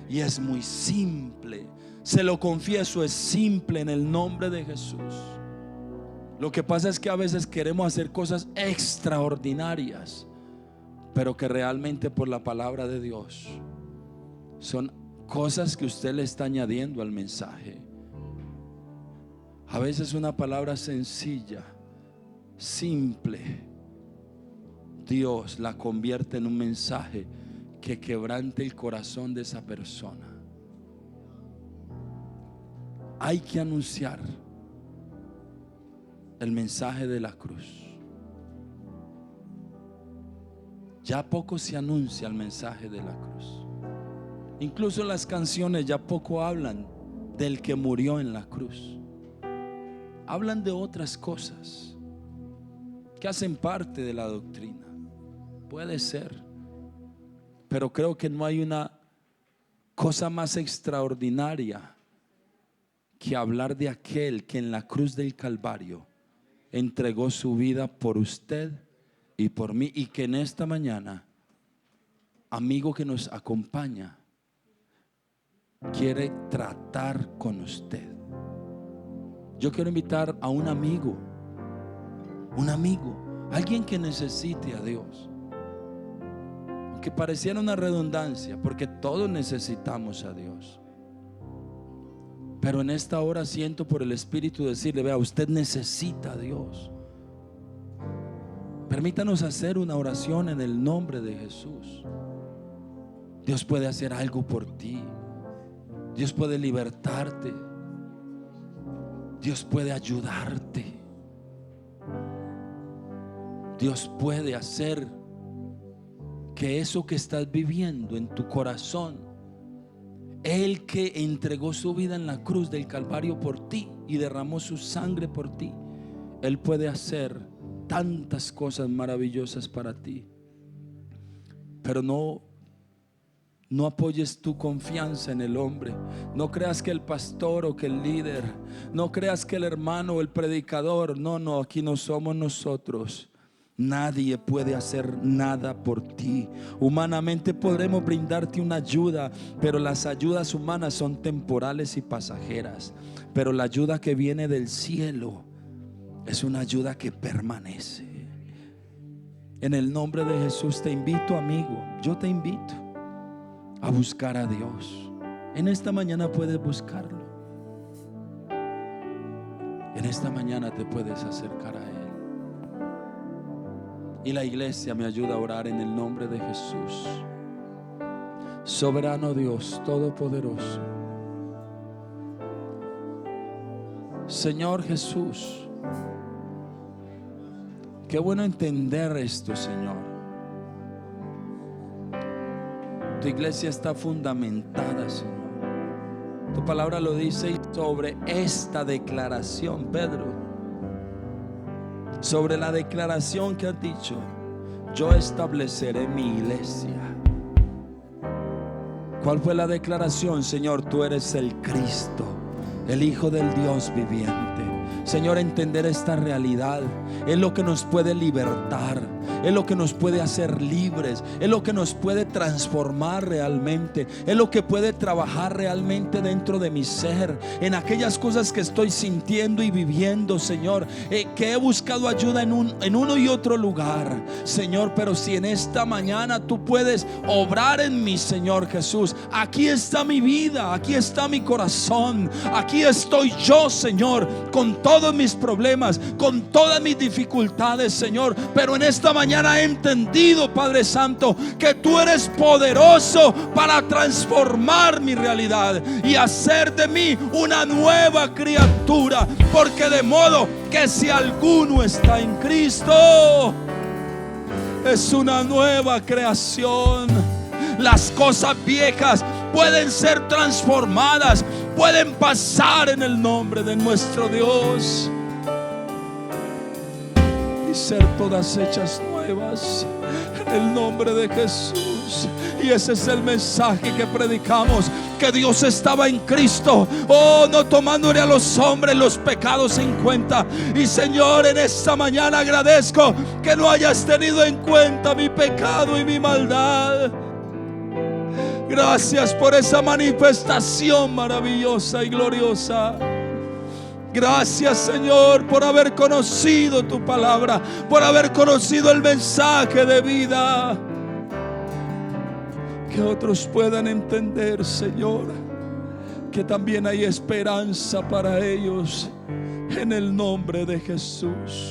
Y es muy simple. Se lo confieso, es simple en el nombre de Jesús. Lo que pasa es que a veces queremos hacer cosas extraordinarias, pero que realmente por la palabra de Dios son cosas que usted le está añadiendo al mensaje. A veces una palabra sencilla, simple, Dios la convierte en un mensaje que quebrante el corazón de esa persona. Hay que anunciar el mensaje de la cruz. Ya poco se anuncia el mensaje de la cruz. Incluso las canciones ya poco hablan del que murió en la cruz. Hablan de otras cosas que hacen parte de la doctrina. Puede ser, pero creo que no hay una cosa más extraordinaria que hablar de aquel que en la cruz del Calvario entregó su vida por usted y por mí, y que en esta mañana, amigo que nos acompaña, quiere tratar con usted. Yo quiero invitar a un amigo, alguien que necesite a Dios, aunque pareciera una redundancia, porque todos necesitamos a Dios. Pero en esta hora siento por el Espíritu decirle: vea, usted necesita a Dios. Permítanos hacer una oración en el nombre de Jesús. Dios puede hacer algo por ti. Dios puede libertarte. Dios puede ayudarte. Dios puede hacer que eso que estás viviendo en tu corazón, Él que entregó su vida en la cruz del Calvario por ti y derramó su sangre por ti, Él puede hacer tantas cosas maravillosas para ti. Pero no No apoyes tu confianza en el hombre. No creas que el pastor o que el líder, no creas que el hermano o el predicador. No, aquí no somos nosotros. Nadie puede hacer nada por ti. Humanamente podremos brindarte una ayuda, pero las ayudas humanas son temporales y pasajeras. Pero la ayuda que viene del cielo es una ayuda que permanece. En el nombre de Jesús te invito, amigo, yo te invito a buscar a Dios. En esta mañana puedes buscarlo. En esta mañana te puedes acercar a Él. Y la iglesia me ayuda a orar en el nombre de Jesús. Soberano Dios, todopoderoso, Señor Jesús, qué bueno entender esto, Señor. Tu iglesia está fundamentada, Señor. Tu palabra lo dice, y sobre esta declaración, Pedro, sobre la declaración que has dicho, yo estableceré mi iglesia. ¿Cuál fue la declaración, Señor? Tú eres el Cristo, el Hijo del Dios viviente. Señor, entender esta realidad es lo que nos puede libertar, es lo que nos puede hacer libres, es lo que nos puede transformar realmente, es lo que puede trabajar realmente dentro de mi ser, en aquellas cosas que estoy sintiendo y viviendo, Señor, que he buscado ayuda en uno y otro lugar, Señor. Pero si en esta mañana tú puedes obrar en mí, Señor Jesús, aquí está mi vida, aquí está mi corazón, aquí estoy yo, Señor, con todos mis problemas, con todas mis dificultades, Señor. Pero en esta mañana he entendido, Padre Santo, que tú eres poderoso para transformar mi realidad y hacer de mí una nueva criatura. Porque de modo que si alguno está en Cristo, es una nueva creación. Las cosas viejas pueden ser transformadas, pueden pasar en el nombre de nuestro Dios y ser todas hechas nuevas en el nombre de Jesús. Y ese es el mensaje que predicamos, que Dios estaba en Cristo, no tomándole a los hombres los pecados en cuenta. Y Señor, en esta mañana agradezco que no hayas tenido en cuenta mi pecado y mi maldad. Gracias por esa manifestación maravillosa y gloriosa. Gracias, Señor, por haber conocido tu palabra, por haber conocido el mensaje de vida. Que otros puedan entender, Señor, que también hay esperanza para ellos en el nombre de Jesús.